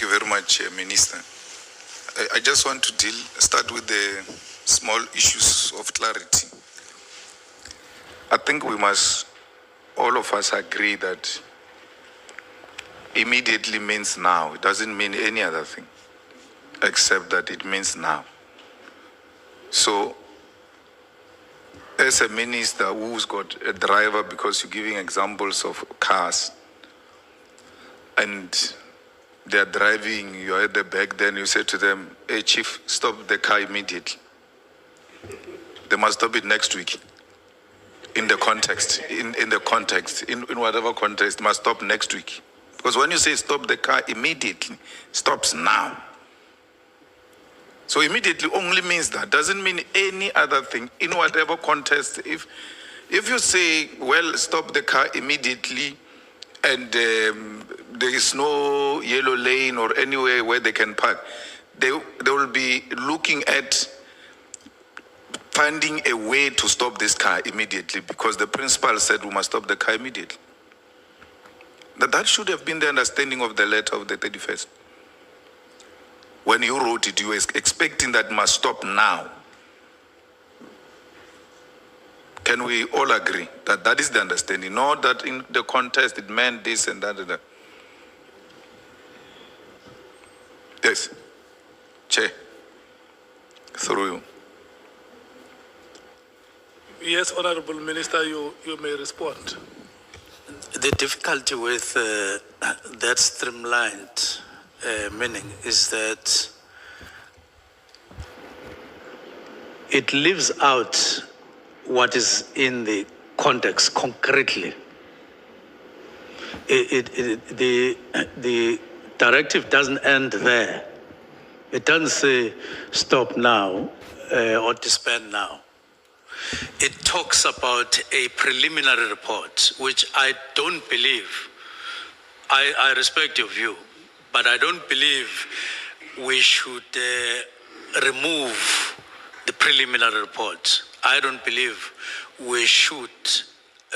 Thank you very much, Minister. I just want to start with the small issues of clarity. I think we must, all of us agree that immediately means now. It doesn't mean any other thing, except that it means now. So, as a minister who's got a driver, because you're giving examples of cars, and they're driving, you're at the back, then you say to them, hey, Chief, stop the car immediately. They must stop it next week. In the context, in whatever context, must stop next week. Because when you say stop the car immediately, stops now. So immediately only means that, doesn't mean any other thing in whatever context. If you say, well, stop the car immediately, and there is no yellow lane or anywhere where they can park, they will be looking at finding a way to stop this car immediately, because the principal said we must stop the car immediately. That should have been the understanding of the letter of the 31st. When you wrote it, you were expecting that it must stop now. Can we all agree that that is the understanding? Not that in the context it meant this and that and that. Yes. Chair. Through you. Yes, Honorable Minister, you may respond. The difficulty with that streamlined meaning is that it leaves out what is in the context concretely. The directive doesn't end there. It doesn't say stop now or disband now. It talks about a preliminary report, which I don't believe, I respect your view, but I don't believe we should remove the preliminary report. I don't believe we should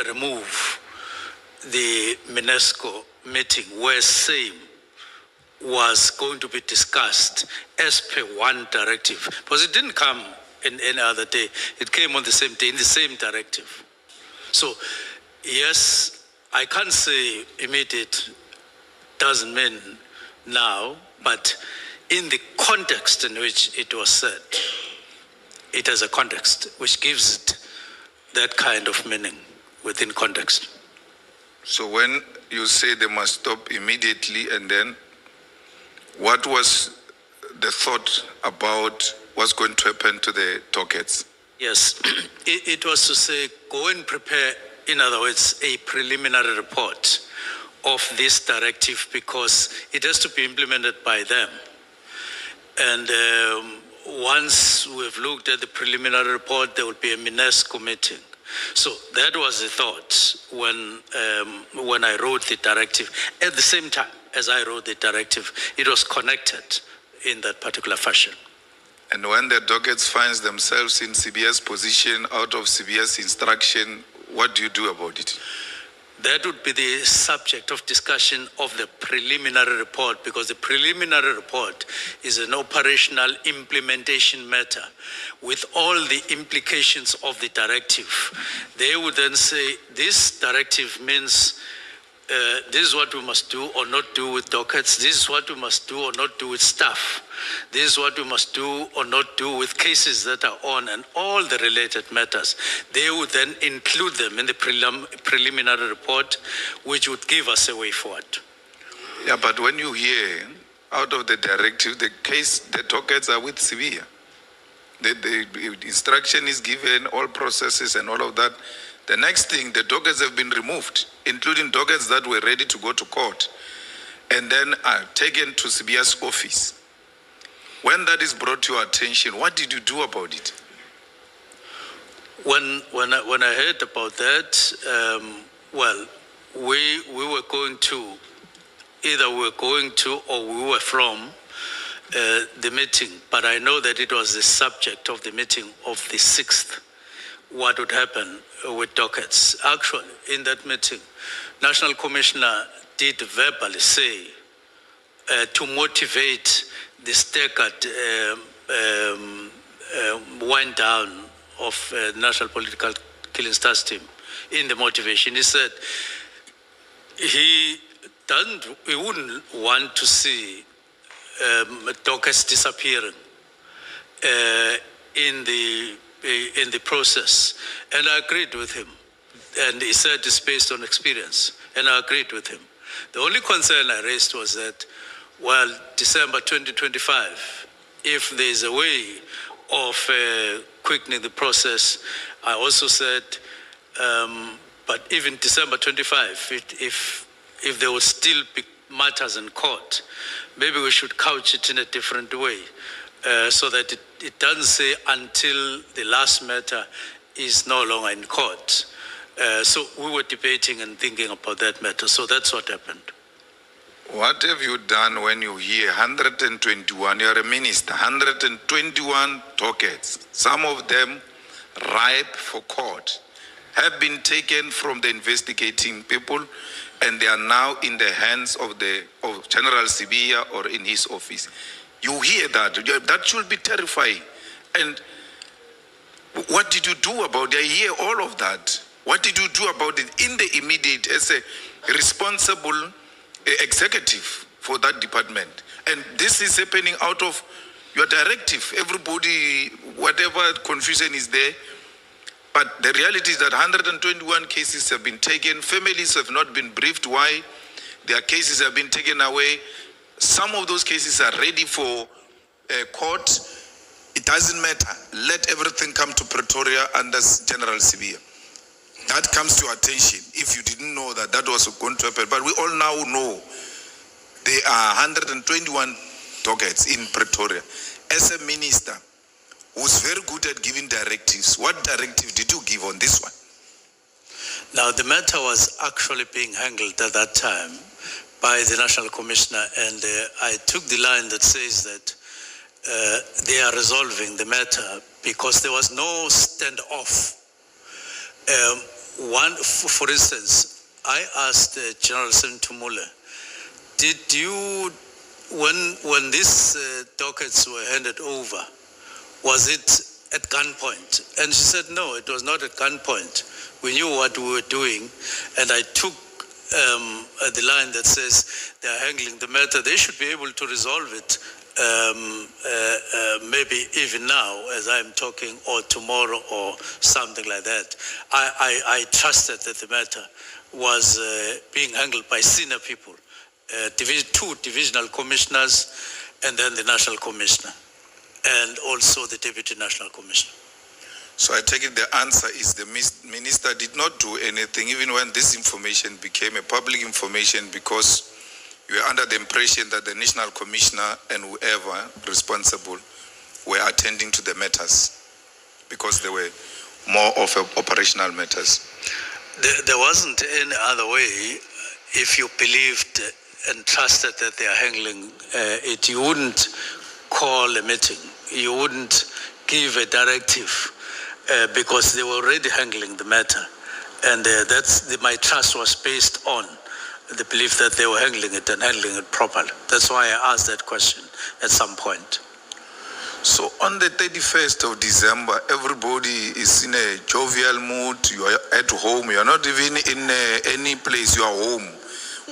remove the UNESCO meeting where same was going to be discussed as per one directive, because it didn't come in any other day. It came on the same day in the same directive. So, yes, I can't say immediate doesn't mean now, but in the context in which it was said, it has a context which gives it that kind of meaning within context. So when you say they must stop immediately, and then what was the thought about what's going to happen to the dockets? Yes, it was to say, go and prepare, in other words, a preliminary report of this directive, because it has to be implemented by them. And once we've looked at the preliminary report, there will be a UNESCO meeting. So that was the thought when I wrote the directive. At the same time as I wrote the directive, it was connected in that particular fashion. And when the dockets finds themselves in Sibiya's position, out of Sibiya's instruction, what do you do about it? That would be the subject of discussion of the preliminary report, because the preliminary report is an operational implementation matter with all the implications of the directive. They would then say, this directive means this is what we must do or not do with dockets. This is what we must do or not do with staff. This is what we must do or not do with cases that are on, and all the related matters. They would then include them in the preliminary report, which would give us a way forward. Yeah, but when you hear out of the directive, the dockets are with Sibiya. The instruction is given, all processes and all of that. The next thing, the dockets have been removed, including dockets that were ready to go to court, and then are taken to Sibiya's office. When that is brought to your attention, what did you do about it? When I heard about that, well, we were going to, either we were going to or we were from the meeting, but I know that it was the subject of the meeting of the 6th, what would happen with dockets. Actually, in that meeting, National Commissioner did verbally say to motivate the staggered wind down of National Political Killing Stars team in the motivation. He said he wouldn't want to see dockets disappearing in the process, and I agreed with him. And he said it's based on experience, and I agreed with him. The only concern I raised was that, well, December 2025, if there is a way of quickening the process, I also said, but even December 25, if there would still be matters in court, maybe we should couch it in a different way, so that it doesn't say until the last matter is no longer in court. So we were debating and thinking about that matter. So that's what happened. What have you done when you hear 121, you're a minister, 121 dockets, some of them ripe for court, have been taken from the investigating people, and they are now in the hands of General Sibiya or in his office? You hear that. That should be terrifying. And what did you do about it? I hear all of that. What did you do about it in the immediate as a responsible executive for that department? And this is happening out of your directive. Everybody, whatever confusion is there, but the reality is that 121 cases have been taken. Families have not been briefed why their cases have been taken away. Some of those cases are ready for court. It doesn't matter. Let everything come to Pretoria under General Sibiya. That comes to attention if you didn't know that that was going to happen. But we all now know there are 121 dockets in Pretoria. As a minister who's very good at giving directives, what directive did you give on this one? Now, the matter was actually being handled at that time by the National Commissioner, and I took the line that says that they are resolving the matter because there was no standoff. For instance, I asked General Senzo Mchunu, did you, when these dockets were handed over, was it at gunpoint? And she said, no, it was not at gunpoint. We knew what we were doing, and I took the line that says they are handling the matter. They should be able to resolve it maybe even now as I'm talking, or tomorrow, or something like that. I trusted that the matter was being handled by senior people, two divisional commissioners, and then the national commissioner, and also the deputy national commissioner. So I take it the answer is the minister did not do anything, even when this information became a public information, because you were under the impression that the national commissioner and whoever responsible were attending to the matters because they were more of operational matters. There wasn't any other way. If you believed and trusted that they are handling it, you wouldn't call a meeting. You wouldn't give a directive because they were already handling the matter. And my trust was based on the belief that they were handling it and handling it properly. That's why I asked that question at some point. So on the 31st of December, everybody is in a jovial mood. You are at home. You are not even in any place. You are home,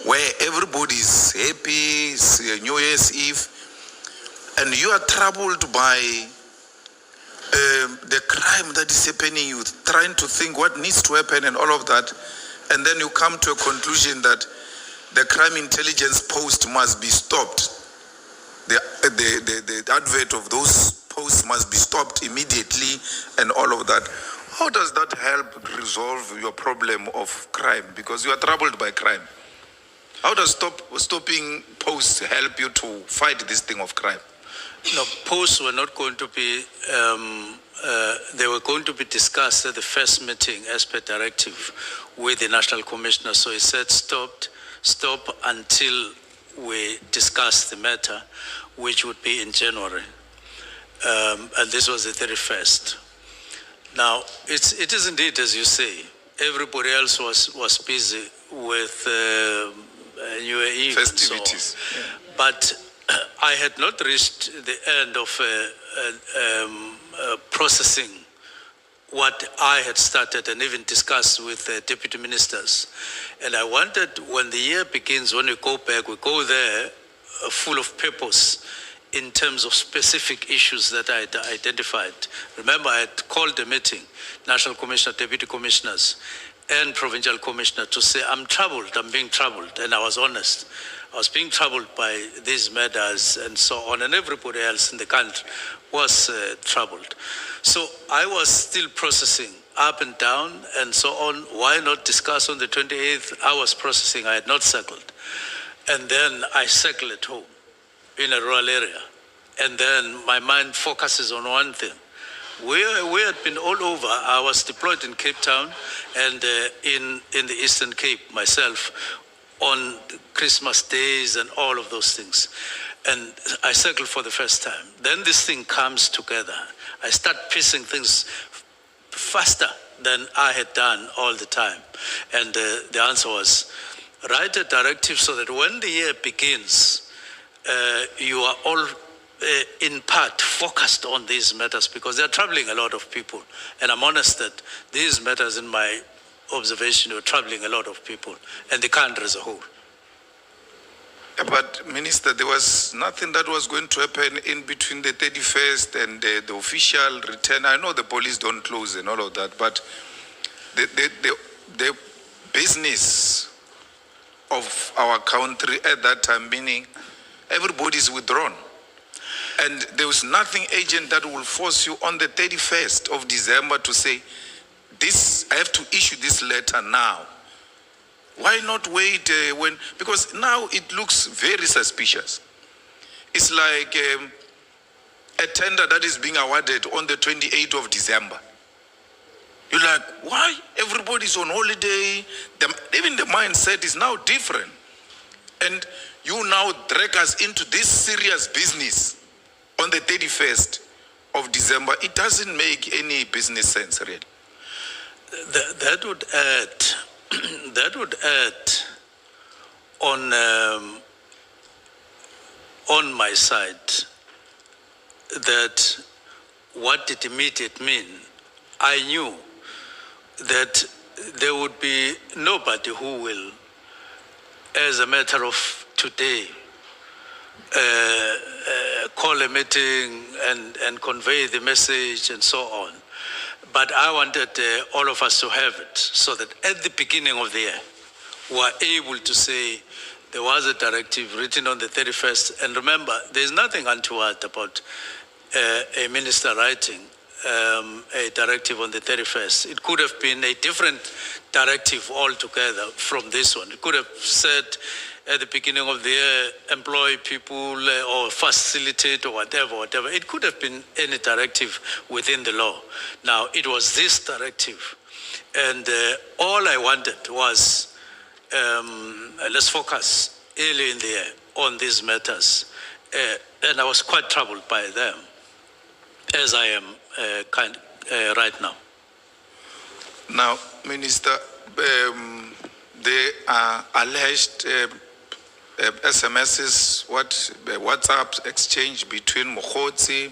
where everybody is happy. It's New Year's Eve. And you are troubled by the crime that is happening. You're trying to think what needs to happen and all of that. And then you come to a conclusion that the crime intelligence post must be stopped. The advert of those posts must be stopped immediately and all of that. How does that help resolve your problem of crime? Because you are troubled by crime. How does stopping posts help you to fight this thing of crime? No, posts were not going to be, they were going to be discussed at the first meeting as per directive with the National Commissioner. So he said stop until we discuss the matter, which would be in January. And this was the 31st. Now, it is indeed, as you say, everybody else was busy with New Year Eve festivities. and so on. But I had not reached the end of processing what I had started and even discussed with deputy ministers. And I wanted, when the year begins, when we go back, we go there full of purpose in terms of specific issues that I had identified. Remember, I had called a meeting, National Commissioner, Deputy Commissioners, and Provincial Commissioner to say, I'm troubled, I'm being troubled, and I was honest. I was being troubled by these matters and so on, and everybody else in the country was troubled. So I was still processing up and down and so on. Why not discuss on the 28th? I was processing, I had not circled. And then I circle at home in a rural area. And then my mind focuses on one thing. We had been all over. I was deployed in Cape Town and in the Eastern Cape myself on Christmas days and all of those things. And I circled for the first time. Then this thing comes together. I start piecing things faster than I had done all the time. And the answer was, write a directive so that when the year begins, you are all in part focused on these matters because they're troubling a lot of people. And I'm honest that these matters, in my observation, were troubling a lot of people and the country as a whole. But Minister, there was nothing that was going to happen in between the 31st and the official return. I know the police don't close and all of that, but the business of our country at that time, meaning everybody's withdrawn. And there was nothing urgent that will force you on the 31st of December to say, this, I have to issue this letter now. Why not wait because now it looks very suspicious. It's like a tender that is being awarded on the 28th of December. You're like, why? Everybody's on holiday. Even the mindset is now different. And you now drag us into this serious business on the 31st of December. It doesn't make any business sense, really. That would add on my side that what did immediate mean? I knew that there would be nobody who will, as a matter of today, call a meeting and convey the message and so on. But I wanted all of us to have it so that at the beginning of the year, we were able to say there was a directive written on the 31st. And remember, there's nothing untoward about a minister writing a directive on the 31st. It could have been a different directive altogether from this one. It could have said at the beginning of the year, employ people or facilitate or whatever. It could have been any directive within the law. Now, it was this directive. And all I wanted was, let's focus early in the year on these matters. And I was quite troubled by them, as I am right now. Now, Minister, they are alleged SMSs, WhatsApp exchange between Mokgotsi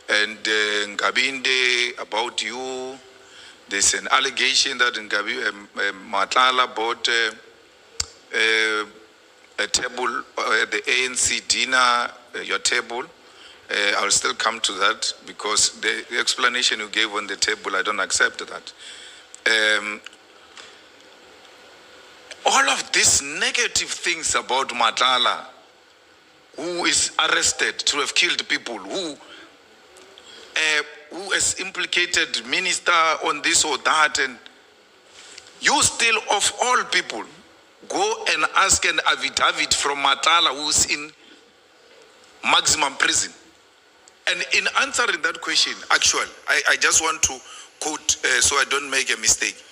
and Ngabinde about you. There's an allegation that Matlala bought a table at the ANC dinner, your table. I'll still come to that because the explanation you gave on the table, I don't accept that. All of these negative things about Matlala, who is arrested to have killed people, who has implicated minister on this or that, and you still, of all people, go and ask an affidavit from Matlala, who's in maximum prison. And in answering that question, actually, I just want to quote so I don't make a mistake.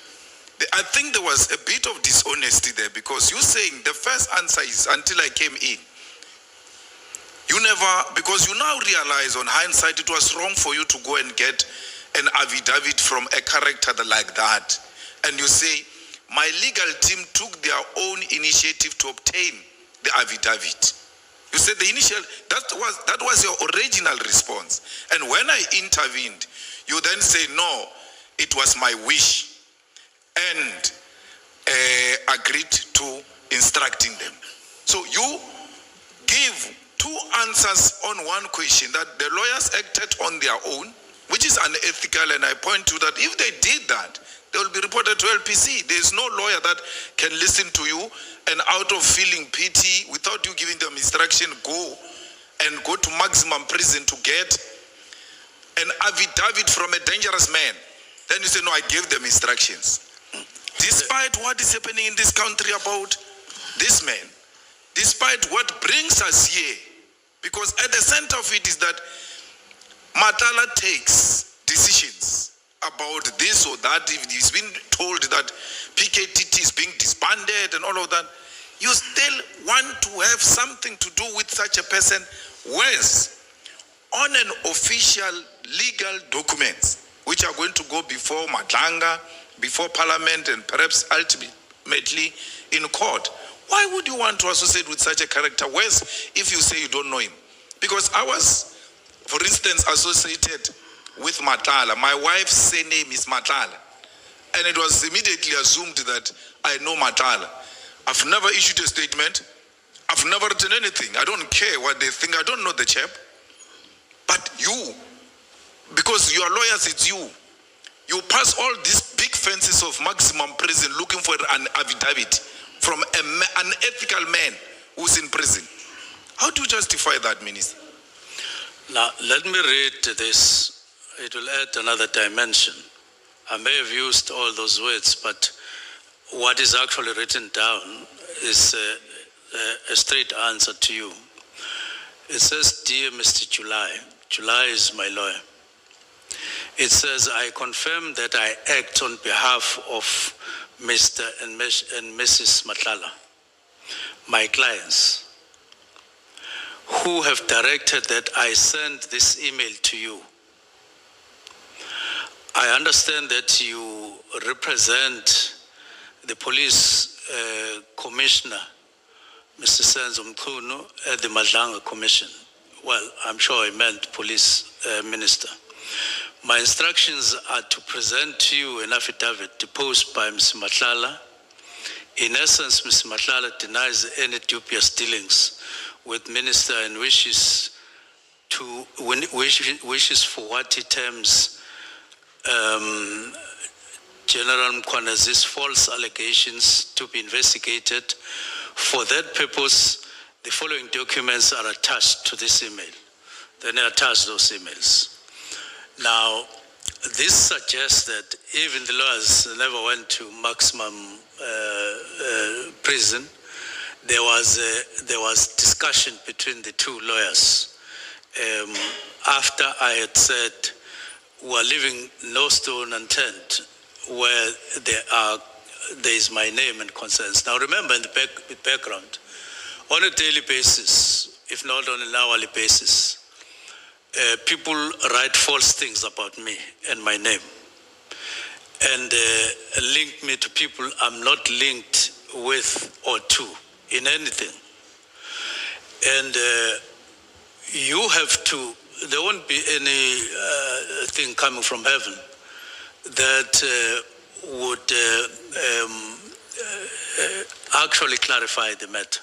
I think there was a bit of dishonesty there because you're saying the first answer is until I came in. You never, because you now realize on hindsight it was wrong for you to go and get an affidavit from a character like that. And you say, my legal team took their own initiative to obtain the affidavit. You said the initial, that was your original response. And when I intervened, you then say, no, it was my wish, and agreed to instructing them. So you give two answers on one question, that the lawyers acted on their own, which is unethical, and I point to that if they did that, they will be reported to LPC. There is no lawyer that can listen to you and out of feeling pity, without you giving them instruction, go to maximum prison to get an affidavit from a dangerous man. Then you say, no, I gave them instructions. Despite what is happening in this country about this man, despite what brings us here, because at the center of it is that Matala takes decisions about this or that. If he's been told that PKTT is being disbanded and all of that, you still want to have something to do with such a person, whereas on an official legal documents, which are going to go before Madlanga, before Parliament, and perhaps ultimately in court. Why would you want to associate with such a character, whereas if you say you don't know him? Because I was, for instance, associated with Matala. My wife's surname is Matala. And it was immediately assumed that I know Matala. I've never issued a statement. I've never written anything. I don't care what they think. I don't know the chap. But you, because you are lawyers, it's you. You pass all these big fences of maximum prison looking for an affidavit from an unethical man who's in prison. How do you justify that, Minister? Now, let me read this. It will add another dimension. I may have used all those words, but what is actually written down is a straight answer to you. It says, Dear Mr. July, July is my lawyer. It says, I confirm that I act on behalf of Mr. and Mrs. Matlala, my clients, who have directed that I send this email to you. I understand that you represent the police commissioner, Mr. Senzo Mchunu, at the Madlanga Commission. Well, I'm sure I meant police minister. My instructions are to present to you an affidavit deposed by Mr. Matlala. In essence, Mr. Matlala denies any dubious dealings with minister and wishes for what he terms General Mchwanazi's false allegations to be investigated. For that purpose, the following documents are attached to this email. Then I attach those emails. Now, this suggests that even the lawyers never went to maximum prison. There was discussion between the two lawyers after I had said we are leaving no stone unturned where there is my name and concerns. Now, remember in the background, on a daily basis, if not on an hourly basis, people write false things about me and my name and link me to people I'm not linked with or to in anything. And you have to, there won't be any thing coming from heaven that would actually clarify the matter.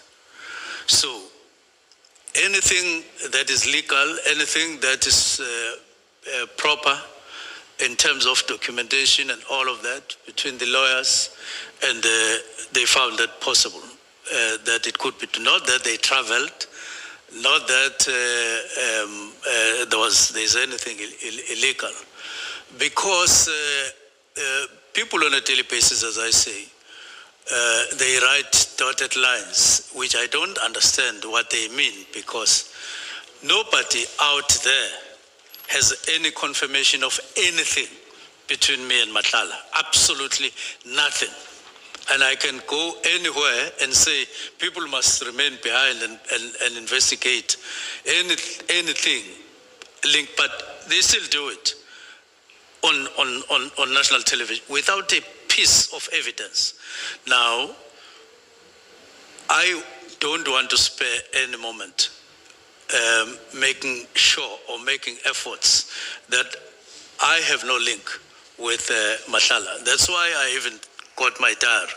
So, anything that is legal, anything that is proper in terms of documentation and all of that between the lawyers, and they found that possible, that it could be, not that they traveled, not that there's anything illegal, because people on a daily basis, as I say, they write dotted lines, which I don't understand what they mean, because nobody out there has any confirmation of anything between me and Matlala. Absolutely nothing. And I can go anywhere and say people must remain behind and investigate anything linked, but they still do it on national television without a piece of evidence. Now, I don't want to spare any moment making sure or making efforts that I have no link with Matlala. That's why I even got my diary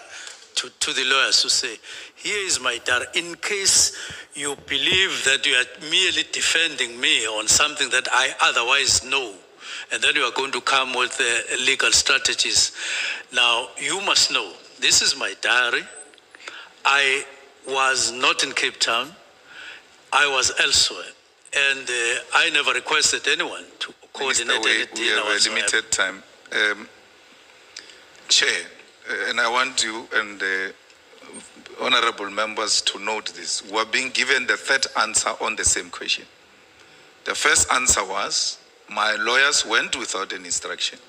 to the lawyers to say, here is my diary. In case you believe that you are merely defending me on something that I otherwise know, and then you are going to come with legal strategies. Now, you must know, this is my diary. I was not in Cape Town. I was elsewhere. And I never requested anyone to coordinate anything. We have a limited time. Chair, and I want you and the honorable members to note this. We are being given the third answer on the same question. The first answer was, my lawyers went without an instruction.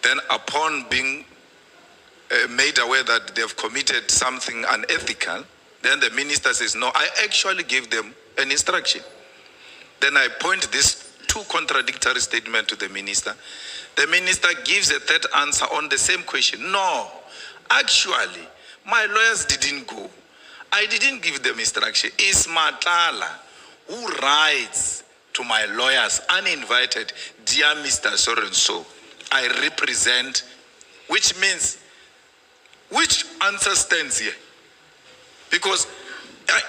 Then upon being made aware that they've committed something unethical, then the minister says, no, I actually gave them an instruction. Then I point this two contradictory statements to the minister. The minister gives a third answer on the same question. No, actually, my lawyers didn't go. I didn't give them instruction. It's Matlala who writes to my lawyers uninvited, dear Mr. So-and-so, I represent, which means, which answer stands here? Because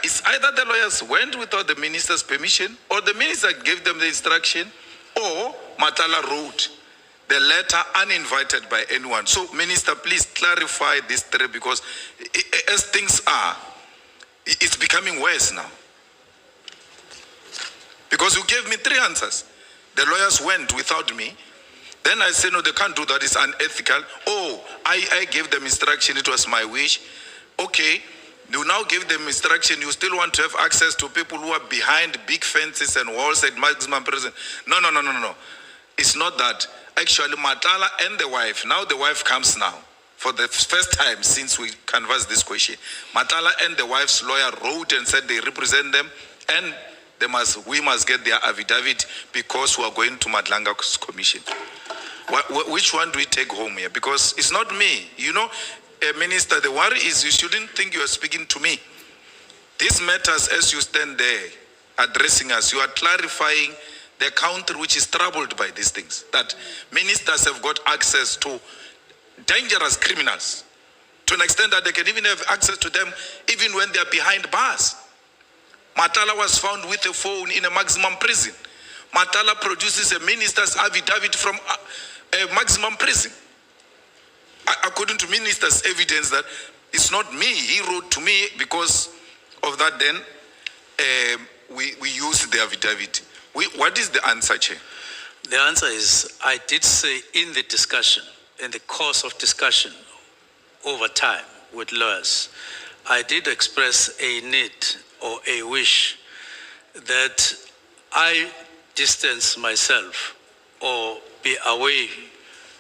it's either the lawyers went without the minister's permission, or the minister gave them the instruction, or Matlala wrote the letter uninvited by anyone. So, Minister, please clarify this three, because as things are, it's becoming worse now. Because you gave me three answers. The lawyers went without me. Then I said, no, they can't do that, it's unethical. Oh, I gave them instruction, it was my wish. Okay, you now give them instruction, you still want to have access to people who are behind big fences and walls at maximum prison. No. It's not that. Actually, Matlala and the wife, now the wife comes now, for the first time since we canvassed this question. Matlala and the wife's lawyer wrote and said they represent them, and we must get their affidavit because we are going to Madlanga's commission. Which one do we take home here? Because it's not me. You know, Minister, the worry is you shouldn't think you are speaking to me. These matters, as you stand there addressing us, you are clarifying the country which is troubled by these things. That ministers have got access to dangerous criminals to an extent that they can even have access to them even when they are behind bars. Matlala was found with a phone in a maximum prison. Matlala produces a minister's affidavit from a maximum prison. According to minister's evidence that it's not me, he wrote to me. Because of that, then we used the affidavit. What is the answer, Chair? The answer is, I did say in the discussion, in the course of discussion over time with lawyers, I did express a need or a wish that I distance myself or be away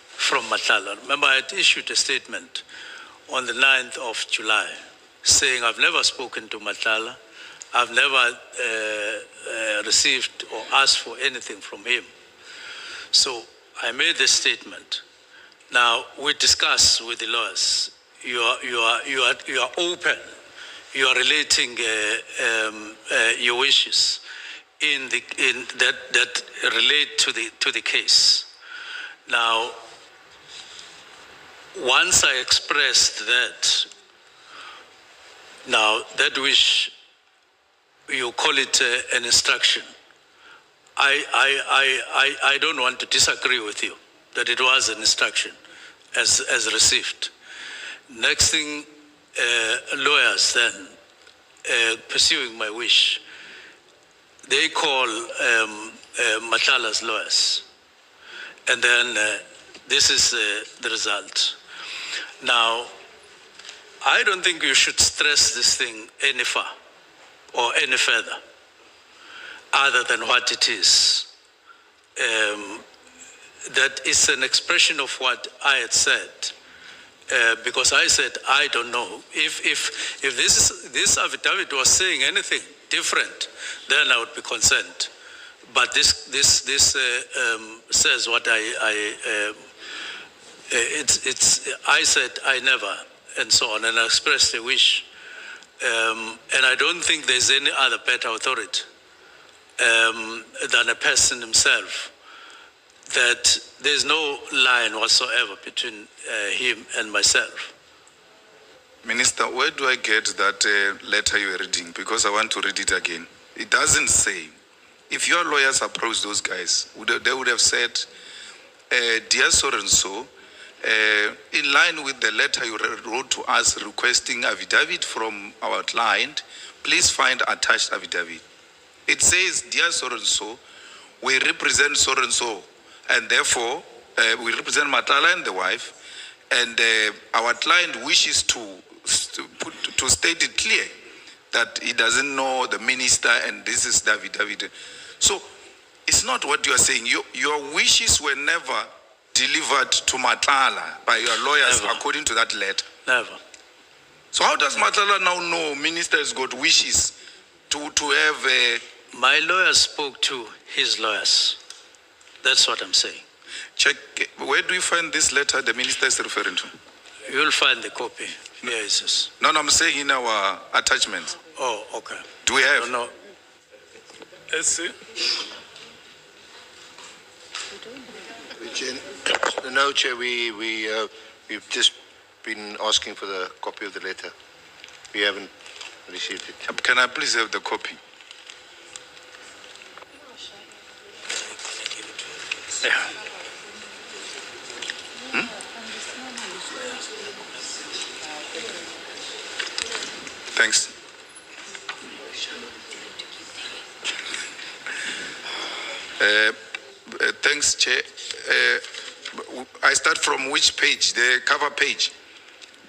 from Matlala. Remember, I had issued a statement on the 9th of July saying I've never spoken to Matlala, I've never received or asked for anything from him. So I made this statement. Now we discuss with the lawyers. You are open. You are relating your wishes that relate to the case. Now, once I expressed that, now that wish, you call it an instruction. I don't want to disagree with you that it was an instruction as received. Next thing, lawyers then, pursuing my wish, they call Matlala's lawyers. And then this is the result. Now, I don't think you should stress this thing any far or any further other than what it is. That is an expression of what I had said. Because I said, I don't know. If this affidavit was saying anything different, then I would be concerned. But this says what I said I never, and so on, and I expressed a wish And I don't think there's any other better authority than a person himself, that there's no line whatsoever between him and myself. Minister, where do I get that letter you were reading? Because I want to read it again. It doesn't say. If your lawyers approach those guys, they would have said, dear so-and-so, in line with the letter you wrote to us requesting affidavit from our client, please find attached affidavit. It says, dear so-and-so, we represent so-and-so, and therefore we represent Matala and the wife, and our client wishes to state it clear that he doesn't know the minister and this is the affidavit. So it's not what you are saying. Your wishes were never delivered to Matala by your lawyers. Never. According to that letter. Never. So how does Matala now know minister has got wishes to have a... My lawyer spoke to his lawyers. That's what I'm saying. Check, where do you find this letter the minister is referring to? You'll find the copy. Here it is. No, I'm saying in our attachments. Oh, okay. Do we have? No. Let's see. No, Chair, we've just been asking for the copy of the letter. We haven't received it. Can I please have the copy? Yeah. Thanks. Thanks, Chair. I start from which page? The cover page.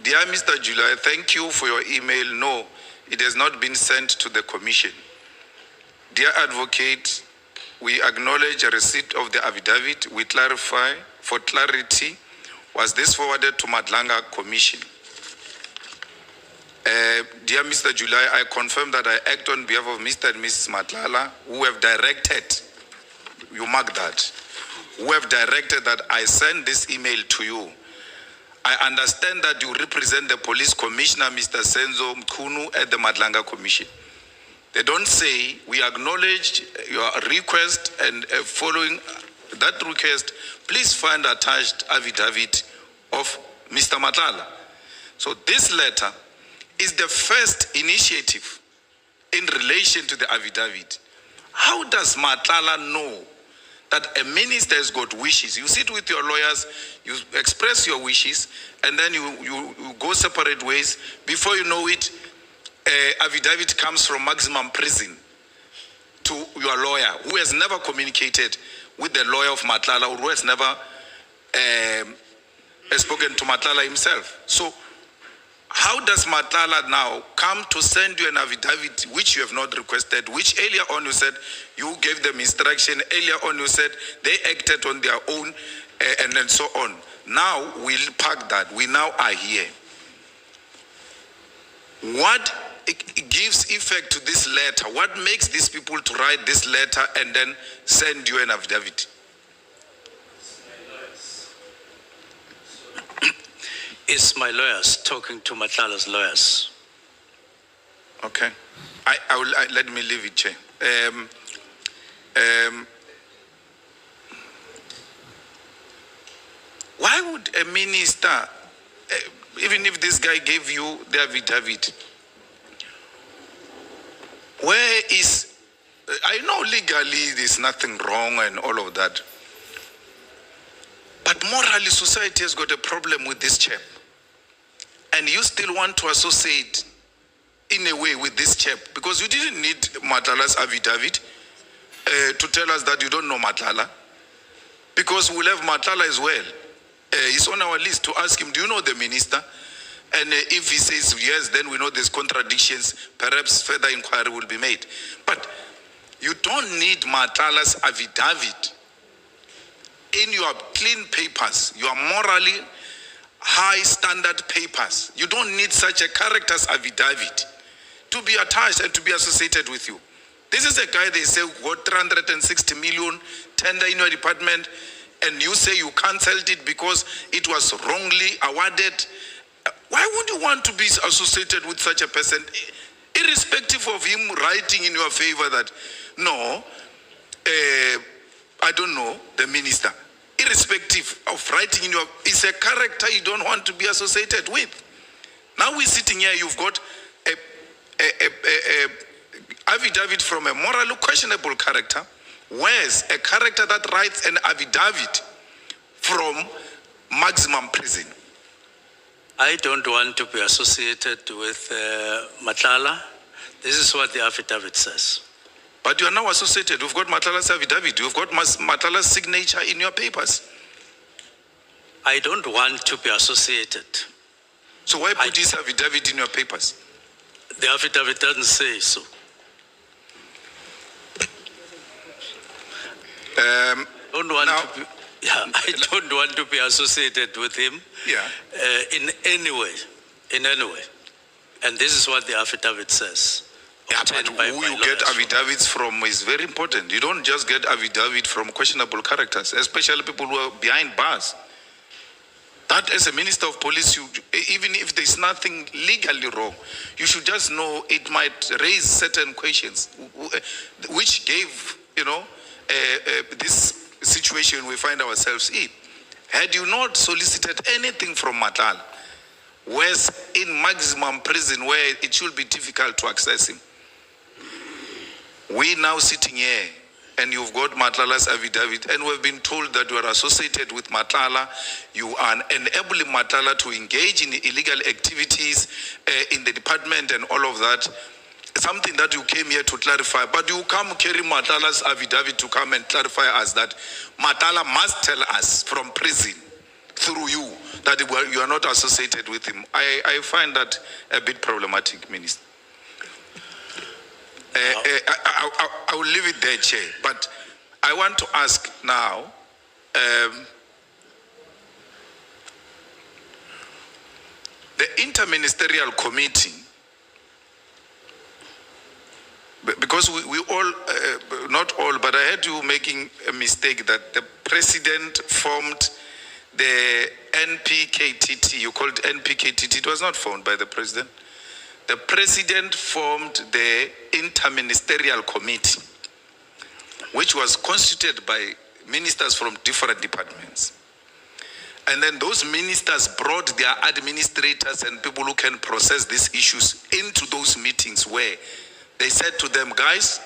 Dear Mr. July, thank you for your email. No, it has not been sent to the Commission. Dear Advocate, we acknowledge a receipt of the affidavit. We clarify, for clarity, was this forwarded to Madlanga Commission? Dear Mr. July, I confirm that I act on behalf of Mr. and Mrs. Matlala, who have directed, you mark that, who have directed that I send this email to you. I understand that you represent the Police Commissioner, Mr. Senzo Mchunu, at the Madlanga Commission. They don't say, we acknowledge your request, and following that request, please find attached affidavit of Mr. Matlala. So this letter is the first initiative in relation to the affidavit. How does Matlala know that a minister has got wishes? You sit with your lawyers, you express your wishes, and then you go separate ways. Before you know it, affidavit comes from maximum prison to your lawyer, who has never communicated with the lawyer of Matlala, or who has never spoken to Matlala himself. So how does Matlala now come to send you an affidavit which you have not requested, which earlier on you said you gave them instruction, earlier on you said they acted on their own, and then so on. Now we'll park that. We now are here. What gives effect to this letter? What makes these people to write this letter and then send you an affidavit? It's my lawyers talking to Matlala's lawyers. Okay. Let me leave it, Chair. Why would a minister, even if this guy gave you the affidavit, where is, I know legally there's nothing wrong and all of that, but morally society has got a problem with this chap. And you still want to associate in a way with this chap, because you didn't need Matlala's affidavit to tell us that you don't know Matlala, because we'll have Matlala as well. He's on our list to ask him, do you know the minister? And if he says yes, then we know there's contradictions. Perhaps further inquiry will be made. But you don't need Matlala's affidavit in your clean papers, your morally high standard papers. You don't need such a character's affidavit to be attached and to be associated with you. This is a guy they say got 360 million tender in your department, and you say you cancelled it because it was wrongly awarded. Why would you want to be associated with such a person? irrespective of him writing in your favor that, no, I don't know, the minister, irrespective of writing in your, it's a character you don't want to be associated with. Now we're sitting here, you've got a affidavit from a morally questionable character, whereas a character that writes an affidavit from maximum prison. I don't want to be associated with Matlala. This is what the affidavit says. But you are now associated. We've got Matlala's affidavit. You've got Matlala's signature in your papers. I don't want to be associated. So why put his affidavit in your papers? The affidavit doesn't say so. I don't want to be associated with him in any way. And this is what the affidavit says. Yeah, but who you get affidavits from is very important. You don't just get affidavit from questionable characters, especially people who are behind bars. That as a minister of police, even if there's nothing legally wrong, you should just know it might raise certain questions, which gave, this situation we find ourselves in. Had you not solicited anything from Matlala, whereas in maximum prison where it should be difficult to access him, we now sitting here and you've got Matlala's affidavit and we've been told that you are associated with Matlala, you are enabling Matlala to engage in illegal activities in the department and all of that. Something that you came here to clarify, but you come carry Matlala's affidavit to come and clarify us that Matlala must tell us from prison through you that you are not associated with him. I find that a bit problematic, Minister. I will leave it there, Chair, but I want to ask now, the Inter-Ministerial Committee, because we all, not all, but I heard you making a mistake that the President formed the NPKTT, you called it NPKTT, it was not formed by the President. The President formed the Inter-Ministerial Committee, which was constituted by ministers from different departments. And then those ministers brought their administrators and people who can process these issues into those meetings where they said to them, guys,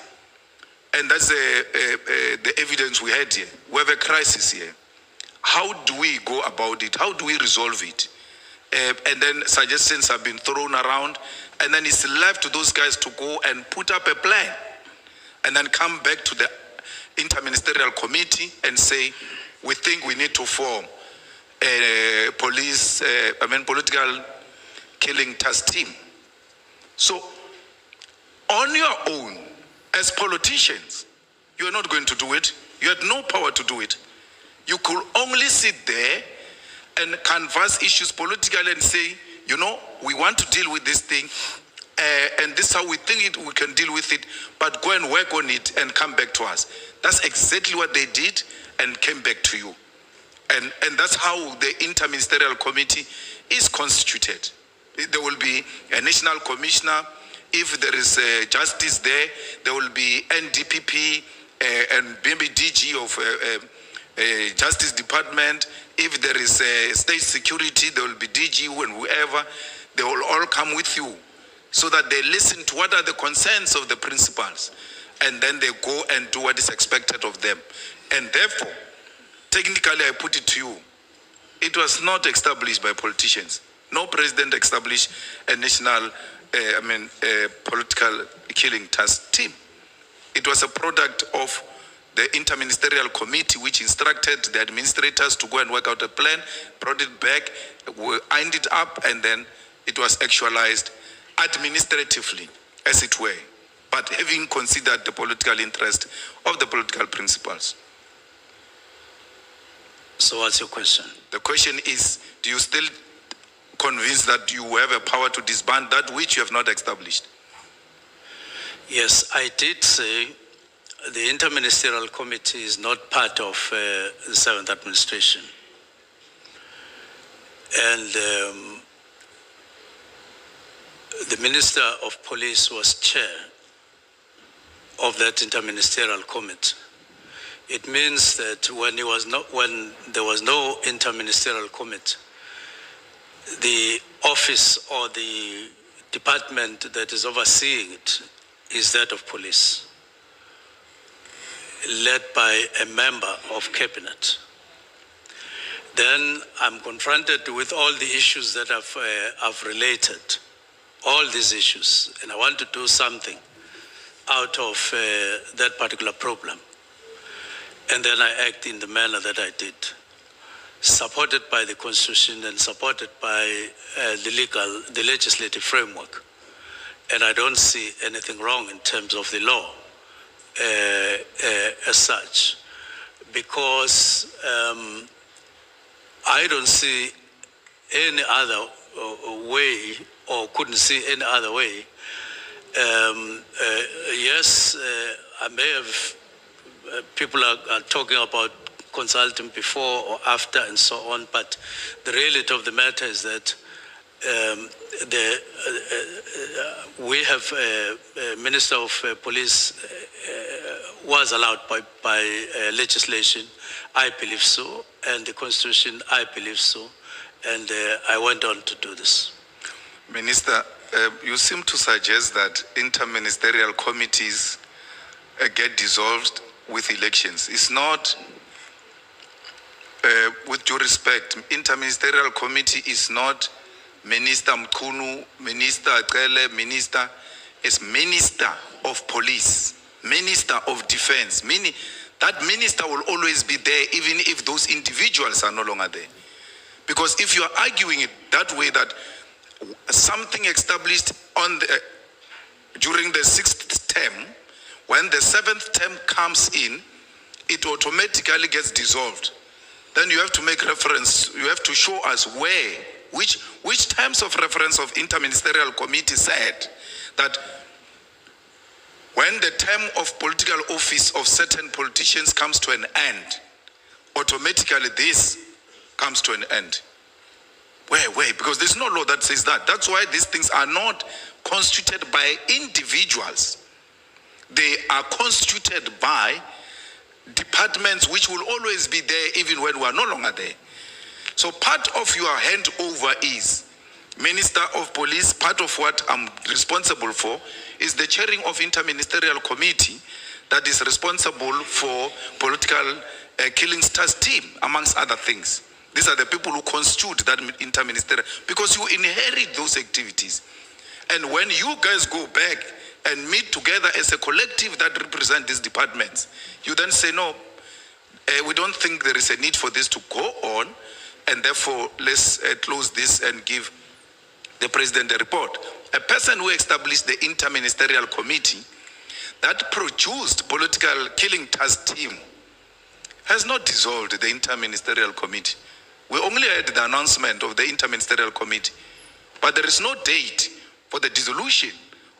and that's the evidence we had here, we have a crisis here. How do we go about it? How do we resolve it? And then suggestions have been thrown around, and then it's left to those guys to go and put up a plan and then come back to the Inter-Ministerial Committee and say, we think we need to form a political killing task team. So on your own, as politicians, you are not going to do it. You had no power to do it. You could only sit there and canvass issues politically and say, we want to deal with this thing, and this is how we think we can deal with it, but go and work on it and come back to us. That's exactly what they did and came back to you. And that's how the Inter-Ministerial Committee is constituted. There will be a national commissioner. If there is justice there, there will be NDPP and maybe DG of Justice Department. If there is state security, there will be DG and whoever. They will all come with you so that they listen to what are the concerns of the principals, and then they go and do what is expected of them. And therefore, technically, I put it to you, it was not established by politicians. No president established a national political killing task team. It was a product of the Inter-Ministerial Committee, which instructed the administrators to go and work out a plan, brought it back, ironed it up, and then it was actualized administratively, as it were, but having considered the political interest of the political principals. So what's your question? The question is, do you still convinced that you have a power to disband that which you have not established? Yes, I did say the Inter-Ministerial Committee is not part of the 7th administration. And The Minister of Police was chair of that Inter-Ministerial Committee. It means that when there was no Inter-Ministerial Committee, the office or the department that is overseeing it is that of police, led by a member of cabinet. Then I'm confronted with all the issues that I've related, all these issues, and I want to do something out of that particular problem. And then I act in the manner that I did, supported by the Constitution and supported by the legislative framework. And I don't see anything wrong in terms of the law as such, because I don't see any other way, or couldn't see any other way. Yes, I may have, people are talking about consulting before or after and so on, but the reality of the matter is that we have a Minister of Police was allowed by legislation, I believe so, and the Constitution, I believe so, and I went on to do this. Minister, you seem to suggest that inter-ministerial committees get dissolved with elections. It's not, with due respect, inter-ministerial committee is not Minister Mchunu, Minister Akele, Minister, is Minister of Police, Minister of Defense, meaning that minister will always be there even if those individuals are no longer there. Because if you are arguing it that way, that something established on the, during the 6th term, when the 7th term comes in, it automatically gets dissolved. Then you have to make reference, you have to show us where, which terms of reference of Inter-Ministerial Committee said that when the term of political office of certain politicians comes to an end, automatically this comes to an end. Where? Because there's no law that says that. That's why these things are not constituted by individuals. They are constituted by departments which will always be there even when we are no longer there. So part of your handover is Minister of Police. Part of what I'm responsible for is the chairing of Inter-Ministerial Committee that is responsible for political killings task team, amongst other things. These are the people who constitute that inter-ministerial, because you inherit those activities. And when you guys go back and meet together as a collective that represent these departments, you then say, no, we don't think there is a need for this to go on, and therefore let's close this and give the president a report. A person who established the Inter-Ministerial Committee that produced political killing task team has not dissolved the Inter-Ministerial Committee. We only had the announcement of the Inter-Ministerial Committee, but there is no date for the dissolution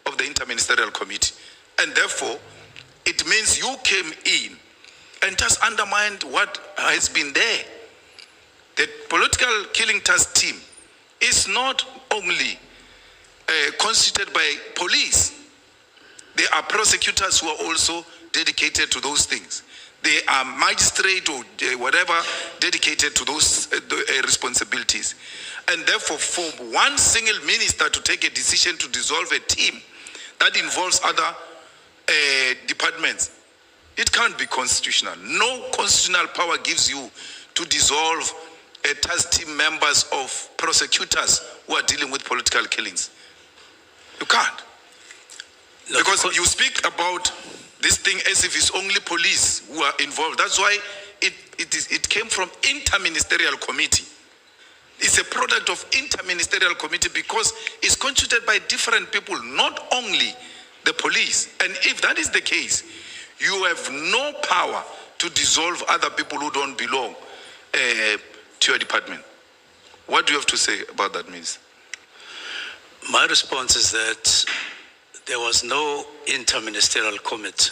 of the Inter-Ministerial Committee. And therefore, it means you came in and just undermined what has been there. The political killing task team is not only constituted by police. There are prosecutors who are also dedicated to those things. They are magistrate or whatever dedicated to those responsibilities. And therefore, for one single minister to take a decision to dissolve a team that involves other departments, it can't be constitutional. No constitutional power gives you to dissolve task team members of prosecutors who are dealing with political killings. You can't. No, because you speak about this thing as if it's only police who are involved. That's why it came from Inter-Ministerial Committee. It's a product of Inter-Ministerial Committee because it's constituted by different people, not only the police. And if that is the case, you have no power to dissolve other people who don't belong to your department. What do you have to say about that, Minister? My response is that there was no Inter-Ministerial Committee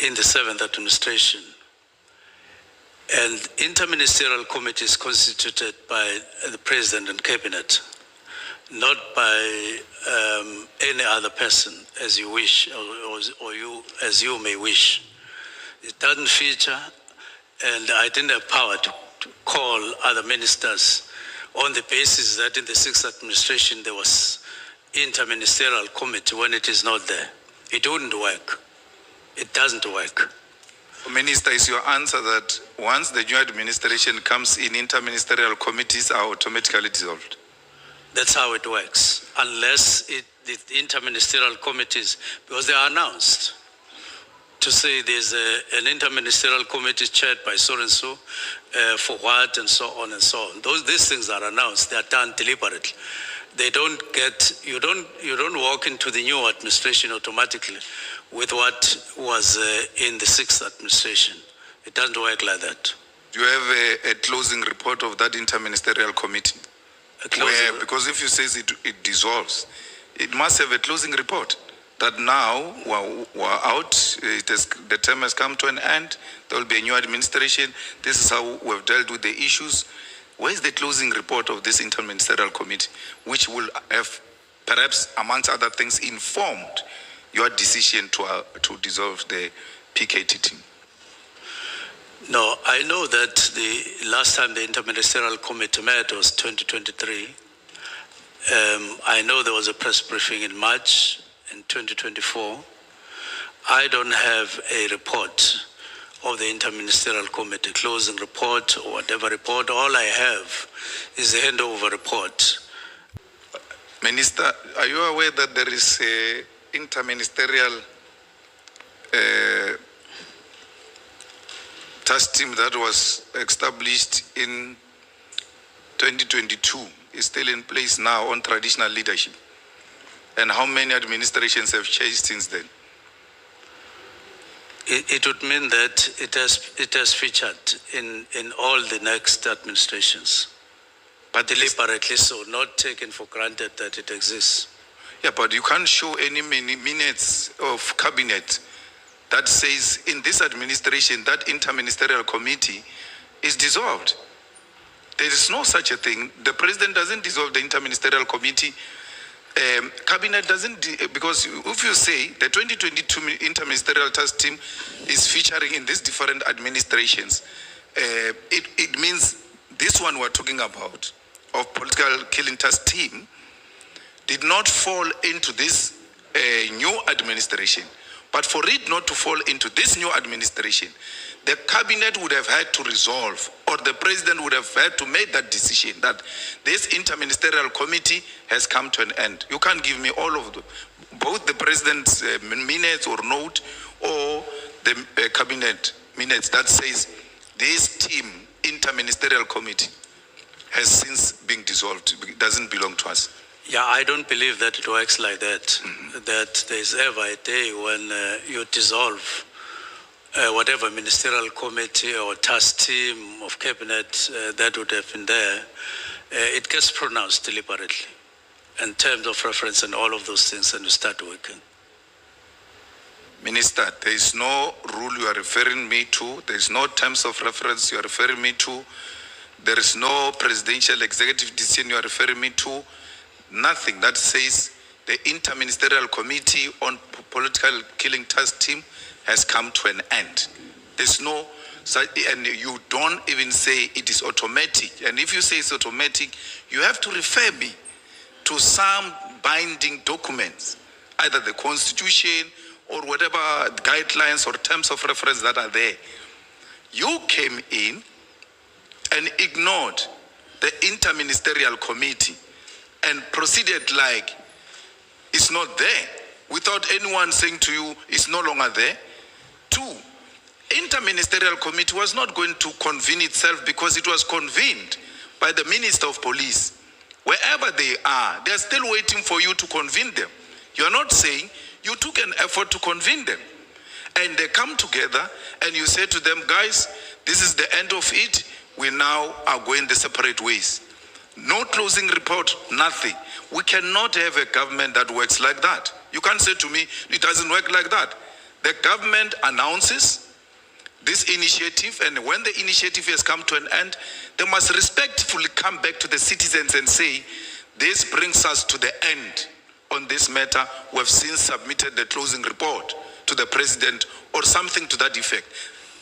in the 7th administration. And Inter-Ministerial Committee is constituted by the President and Cabinet. not by any other person as you wish, or you as you may wish. It doesn't feature, and I didn't have power to call other ministers on the basis that in the 6th administration there was Inter-Ministerial committee when it is not there. It wouldn't work. It doesn't work. Minister, is your answer that once the new administration comes in, inter-ministerial committees are automatically dissolved? That's how it works, unless the inter-ministerial committees, because they are announced, to say there's an inter-ministerial committee chaired by so-and-so for what, and so on and so on. These things are announced, they are done deliberately. They don't get, you don't walk into the new administration automatically with what was in the 6th administration. It doesn't work like that. Do you have a closing report of that inter-ministerial committee? Because if you say it dissolves, it must have a closing report that now we're out, the term has come to an end, there will be a new administration, this is how we've dealt with the issues. Where's the closing report of this inter-ministerial committee, which will have, perhaps, amongst other things, informed your decision to dissolve the PKTT? No, I know that the last time the Inter-Ministerial Committee met was 2023. I know there was a press briefing in March in 2024. I don't have a report of the Inter-Ministerial Committee, closing report or whatever report. All I have is a handover report. Minister, are you aware that there is a inter-ministerial task team that was established in 2022, is still in place now on traditional leadership? And how many administrations have changed since then? It would mean that it has featured in all the next administrations, but deliberately so, not taken for granted that it exists. Yeah, but you can't show any minutes of cabinet that says in this administration that inter-ministerial committee is dissolved. There is no such a thing. The president doesn't dissolve the inter-ministerial committee. Cabinet doesn't, because if you say the 2022 inter-ministerial task team is featuring in these different administrations, it means this one we're talking about of political killing task team did not fall into this new administration. But for it not to fall into this new administration, the cabinet would have had to resolve, or the president would have had to make that decision that this inter-ministerial committee has come to an end. You can't give me all of them, both the president's minutes or note or the cabinet minutes that says this team, inter-ministerial committee, has since been dissolved. It doesn't belong to us. Yeah, I don't believe that it works like that, that there's ever a day when you dissolve whatever ministerial committee or task team of cabinet that would have been there. It gets pronounced deliberately in terms of reference and all of those things, and you start working. Minister, there is no rule you are referring me to. There is no terms of reference you are referring me to. There is no presidential executive decision you are referring me to. Nothing that says the Inter-Ministerial Committee on Political Killing Task Team has come to an end. There's no, and you don't even say it is automatic. And if you say it's automatic, you have to refer me to some binding documents, either the Constitution or whatever guidelines or terms of reference that are there. You came in and ignored the Inter-Ministerial Committee and proceeded like it's not there, without anyone saying to you it's no longer there. 2, Inter-Ministerial Committee was not going to convene itself because it was convened by the Minister of Police. Wherever they are, they're still waiting for you to convene them. You're not saying you took an effort to convene them. And they come together and you say to them, guys, this is the end of it. We now are going the separate ways. No closing report, nothing. We cannot have a government that works like that. You can't say to me, it doesn't work like that. The government announces this initiative, and when the initiative has come to an end, they must respectfully come back to the citizens and say, This brings us to the end on this matter. We have since submitted the closing report to the president or something to that effect.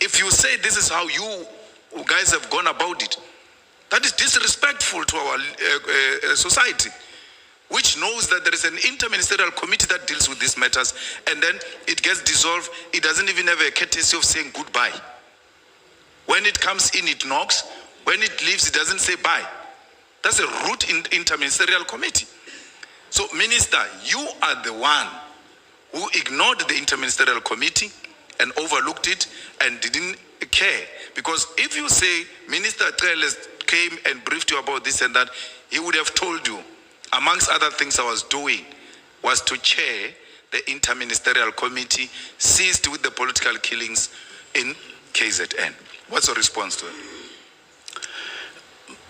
If you say this is how you guys have gone about it, that is disrespectful to our society, which knows that there is an inter-ministerial committee that deals with these matters, and then it gets dissolved. It doesn't even have a courtesy of saying goodbye. When it comes in, it knocks. When it leaves, it doesn't say bye. That's a root inter-ministerial committee. So, Minister, you are the one who ignored the inter-ministerial committee and overlooked it and didn't care. Because if you say Minister Treles came and briefed you about this and that, he would have told you, amongst other things I was doing, was to chair the inter-ministerial committee seized with the political killings in KZN. What's your response to it?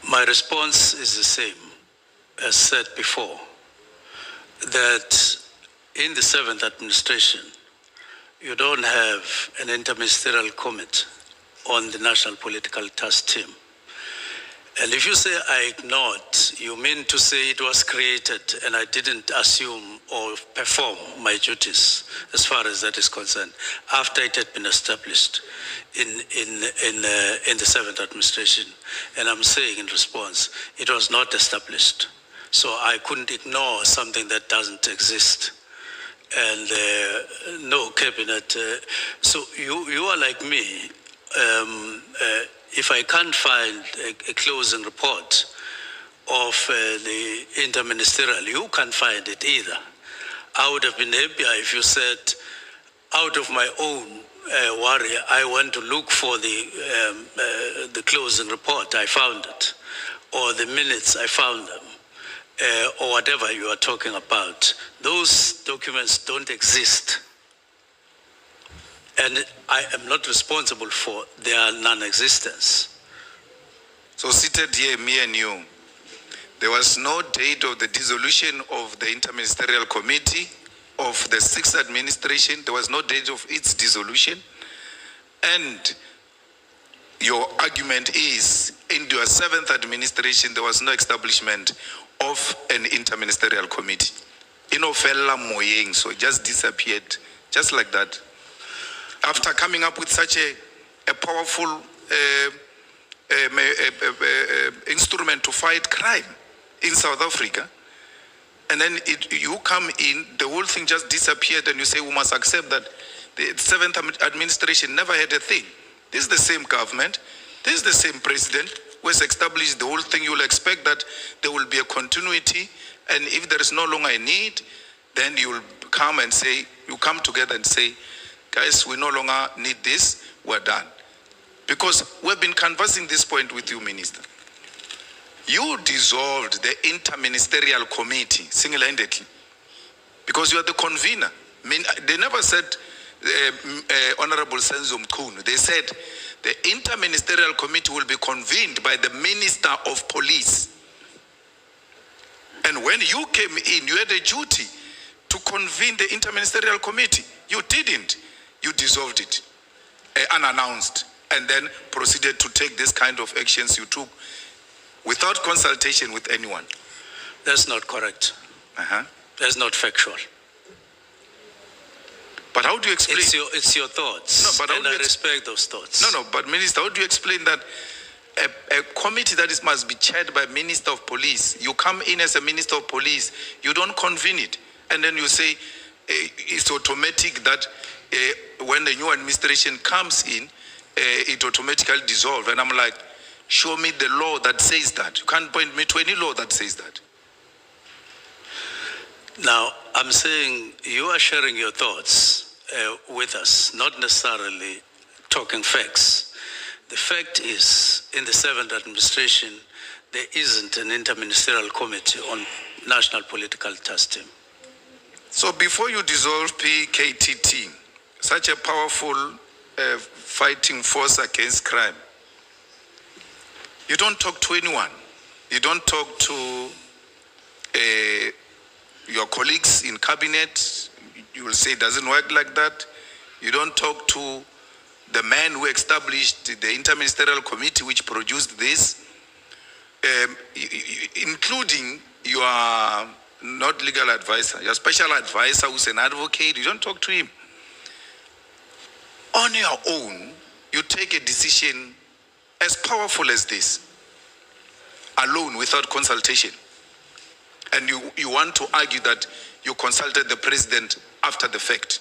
My response is the same as said before, that in the 7th administration, you don't have an inter-ministerial committee on the National Political Task Team. And if you say I ignored, you mean to say it was created and I didn't assume or perform my duties as far as that is concerned after it had been established in the 7th administration. And I'm saying in response, it was not established. So I couldn't ignore something that doesn't exist. And no cabinet. So you are like me. If I can't find a closing report of the inter-ministerial, you can't find it either. I would have been happier if you said, out of my own worry, I went to look for the closing report, I found it, or the minutes, I found them, or whatever you are talking about. Those documents don't exist. And I am not responsible for their non-existence. So seated here, me and you, there was no date of the dissolution of the Inter-Ministerial Committee of the 6th administration. There was no date of its dissolution. And your argument is, in your 7th administration, there was no establishment of an Inter-Ministerial Committee. Inofella moyeng, so it just disappeared, just like that. After coming up with such a powerful instrument to fight crime in South Africa, and then you come in, the whole thing just disappeared, and you say we must accept that the 7th administration never had a thing. This is the same government, this is the same president who has established the whole thing. You will expect that there will be a continuity, and if there is no longer a need, then you will come and say, you come together and say, guys, we no longer need this, we're done. Because we've been canvassing this point with you, Minister. You dissolved the Inter-Ministerial Committee single-handedly because you are the convener. I mean, they never said Honorable Senzo Mchunu. They said the Inter-Ministerial Committee will be convened by the Minister of Police. And when you came in, you had a duty to convene the Inter-Ministerial Committee. You didn't. You dissolved it, unannounced, and then proceeded to take this kind of actions you took without consultation with anyone. That's not correct. That's not factual. But how do you explain? It's your thoughts, no, but and I respect those thoughts. No, but Minister, how do you explain that a committee that must be chaired by Minister of Police, you come in as a Minister of Police, you don't convene it, and then you say it's automatic that when the new administration comes in, it automatically dissolves. And I'm like, show me the law that says that. You can't point me to any law that says that. Now, I'm saying you are sharing your thoughts with us, not necessarily talking facts. The fact is, in the 7th administration, there isn't an inter-ministerial committee on national political task team. So before you dissolve PKTT, such a powerful fighting force against crime, you don't talk to anyone. You don't talk to your colleagues in cabinet. You will say it doesn't work like that. You don't talk to the man who established the Inter-Ministerial Committee which produced this, including you are not legal advisor, you're a special advisor who's an advocate, you don't talk to him. On your own, you take a decision as powerful as this, alone, without consultation. And you want to argue that you consulted the president after the fact.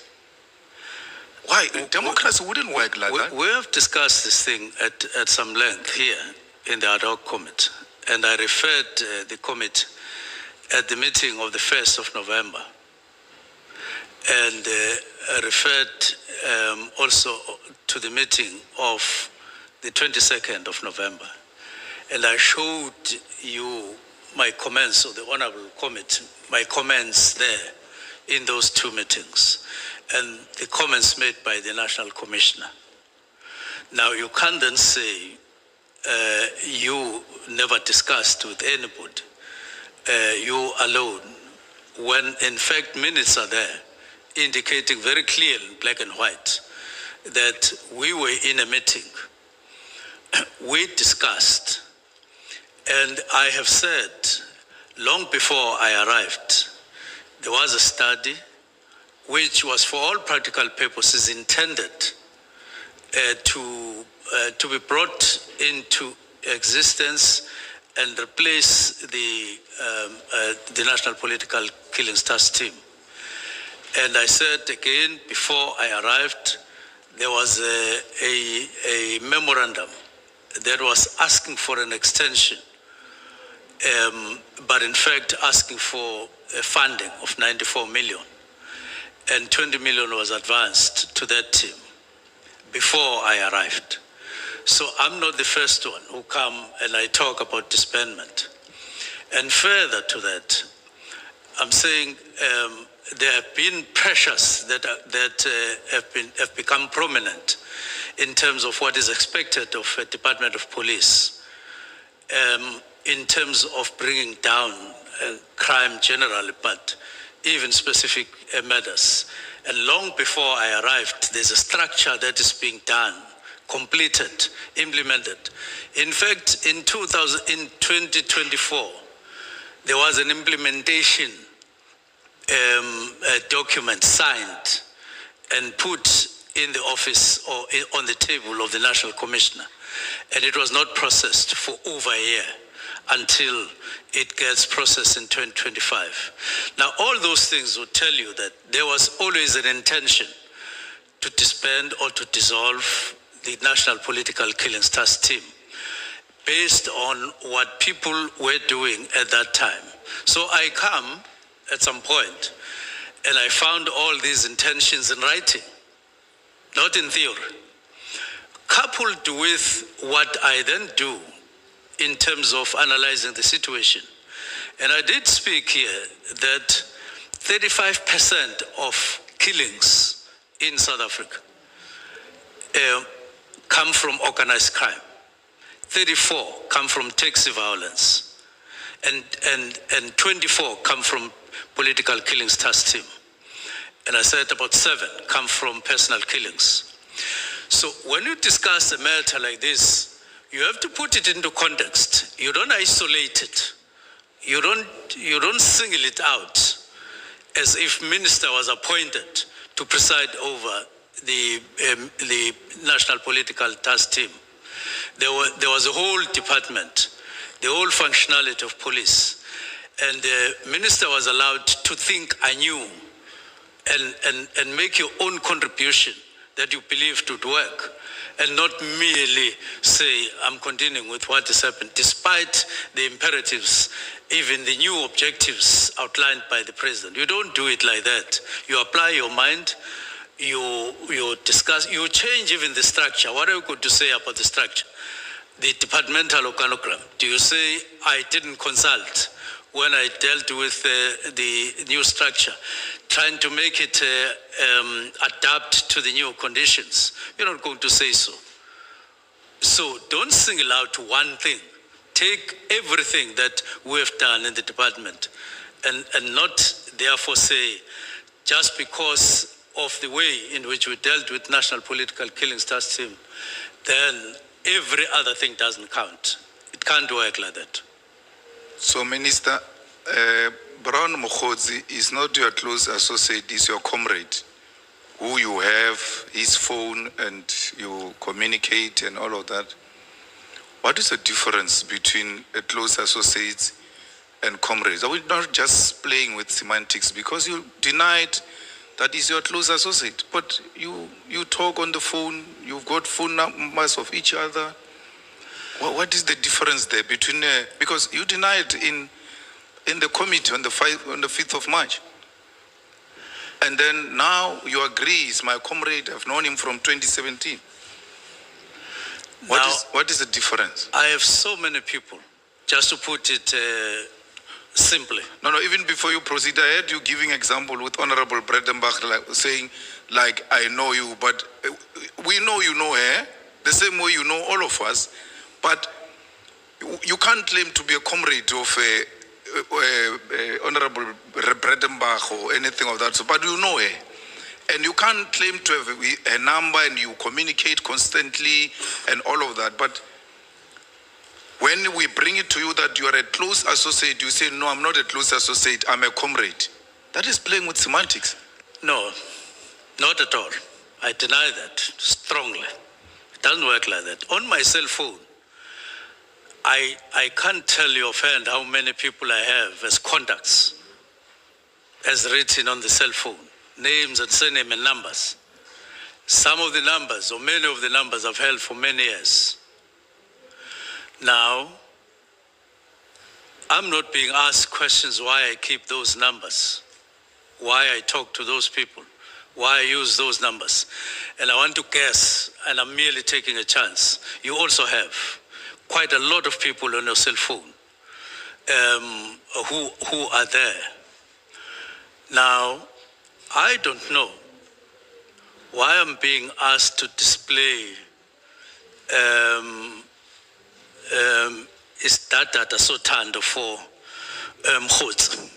Why? Democracy wouldn't work like that. We have discussed this thing at some length here in the ad hoc committee, and I referred the committee at the meeting of the 1st of November, and I referred also to the meeting of the 22nd of November, and I showed you my comments of the Honorable Committee, my comments there in those two meetings, and the comments made by the National Commissioner. Now, you can't then say you never discussed with anybody, you alone, when in fact minutes are there indicating very clearly, black and white, that we were in a meeting, we discussed, and I have said, long before I arrived, there was a study which was for all practical purposes intended to be brought into existence and replace the National Political Killings Task Team. And I said again, before I arrived, there was a memorandum that was asking for an extension, but in fact asking for a funding of 94 million. And 20 million was advanced to that team before I arrived. So I'm not the first one who come and I talk about disbandment. And further to that, I'm saying there have been pressures that have become prominent in terms of what is expected of a Department of Police, in terms of bringing down crime generally, but even specific matters. And long before I arrived, there's a structure that is being done, completed, implemented. In fact, in 2024, there was an implementation document signed and put in the office or on the table of the National Commissioner. And it was not processed for over a year until it gets processed in 2025. Now, all those things will tell you that there was always an intention to disband or to dissolve the National Political Killings Task Team based on what people were doing at that time. So I come at some point and I found all these intentions in writing, not in theory, coupled with what I then do in terms of analyzing the situation. And I did speak here that 35% of killings in South Africa come from organized crime. 34 come from taxi violence. And 24 come from political killings task team. And I said about 7 come from personal killings. So when you discuss a matter like this, you have to put it into context. You don't isolate it. You don't single it out as if minister was appointed to preside over the National Political Task Team. There was a whole department, the whole functionality of police, and the minister was allowed to think anew and make your own contribution that you believed would work, and not merely say, I'm continuing with what has happened, despite the imperatives, even the new objectives outlined by the president. You don't do it like that. You apply your mind, you discuss, you change even the structure. What are you going to say about the structure? The departmental organogram. Do you say, I didn't consult when I dealt with the new structure, trying to make it adapt to the new conditions? You're not going to say so. So don't single out one thing. Take everything that we have done in the department and not therefore say, just because of the way in which we dealt with National Political Killings Task Team, then every other thing doesn't count. It can't work like that. So, Minister, Brown Mokhodzi is not your close associate, is your comrade, who you have his phone and you communicate and all of that. What is the difference between a close associate and comrades? Are we not just playing with semantics? Because you denied that is your close associate, but you talk on the phone, you've got phone numbers of each other. What is the difference there between, because you denied in the committee on the 5th of March. And then now you agree, he's my comrade, I've known him from 2017. What is the difference? I have so many people, just to put it simply. No, even before you proceed, I heard you giving example with Honorable Bredenbach, saying, like, I know you, but we know you know her, the same way you know all of us, but you can't claim to be a comrade of Honorable Bredenbach or anything of that sort, but you know her. And you can't claim to have a number and you communicate constantly and all of that. But when we bring it to you that you are a close associate, you say, no, I'm not a close associate, I'm a comrade. That is playing with semantics. No, not at all. I deny that strongly. It doesn't work like that. On my cell phone, I can't tell you offhand how many people I have as contacts, as written on the cell phone. Names and surname and numbers. Some of the numbers, or many of the numbers, I've held for many years. Now, I'm not being asked questions why I keep those numbers, why I talk to those people, why I use those numbers. And I want to guess, and I'm merely taking a chance. You also have quite a lot of people on your cell phone who are there. Now, I don't know why I'm being asked to display is data sothando for Mkhotsi.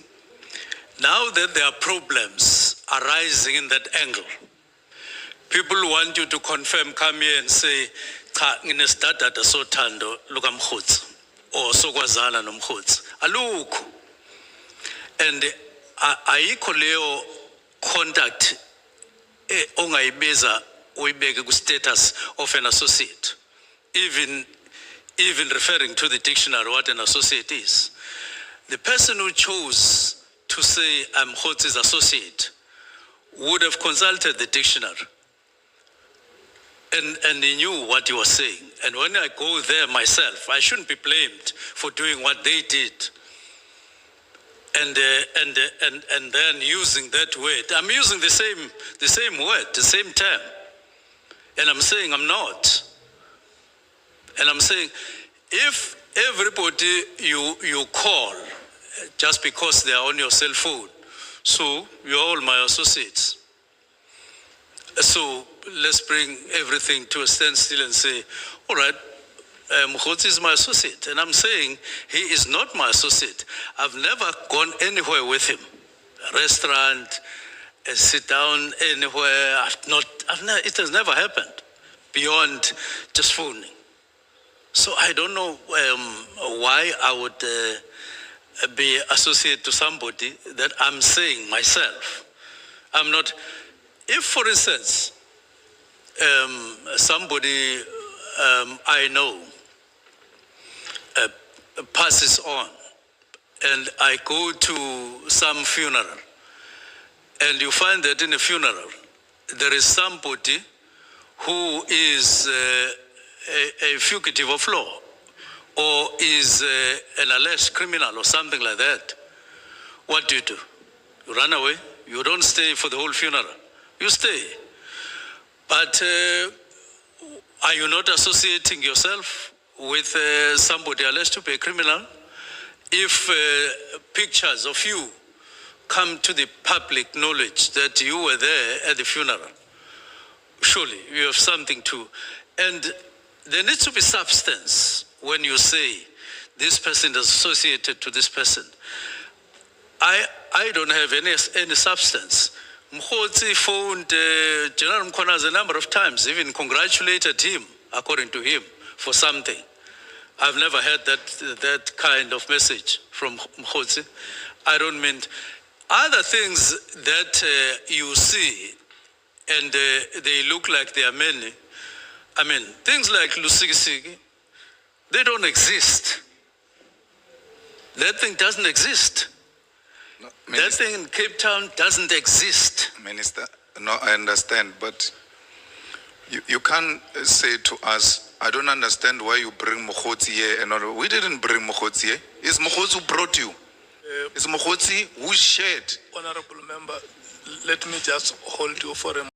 Now that there are problems arising in that angle, people want you to confirm, come here and say, cha, nginesidata sothando luka Mkhotsi or sokwazana nomkhotsi. Alukho. And ayikho leyo contact ongayibeza uyibeke ku status of an associate, even referring to the dictionary what an associate is. The person who chose to say I'm Mkhotsi's associate would have consulted the dictionary and he knew what he was saying. And when I go there myself, I shouldn't be blamed for doing what they did. And then using that word, I'm using the same word, the same term, and I'm saying I'm not. And I'm saying, if everybody you call just because they are on your cell phone, so you're all my associates. So let's bring everything to a standstill and say, all right, Mkhotsi is my associate, and I'm saying he is not my associate. I've never gone anywhere with him, a restaurant, sit down anywhere. It has never happened beyond just phoning. So I don't know why I would be associated to somebody that I'm saying myself. I'm not. If, for instance, somebody I know passes on, and I go to some funeral, and you find that in a funeral there is somebody who is a fugitive of law, or is an alleged criminal or something like that, what do? You run away? You don't stay for the whole funeral. You stay. But are you not associating yourself with somebody alleged to be a criminal? If pictures of you come to the public knowledge that you were there at the funeral, surely you have something to. And there needs to be substance when you say this person is associated to this person. I don't have any substance. Mkhotsi phoned General Mkhwana a number of times, even congratulated him, according to him, for something. I've never heard that kind of message from Mkhotsi. I don't mean other things that you see and they look like they are many. I mean, things like Lusikisiki, they don't exist. That thing doesn't exist. No, That thing in Cape Town doesn't exist. Minister, no, I understand, but you can't say to us, I don't understand why you bring Mkhotsi here and all. We didn't bring Mkhotsi here. It's Mkhotsi who brought you. It's Mkhotsi who shared. Honorable member, let me just hold you for a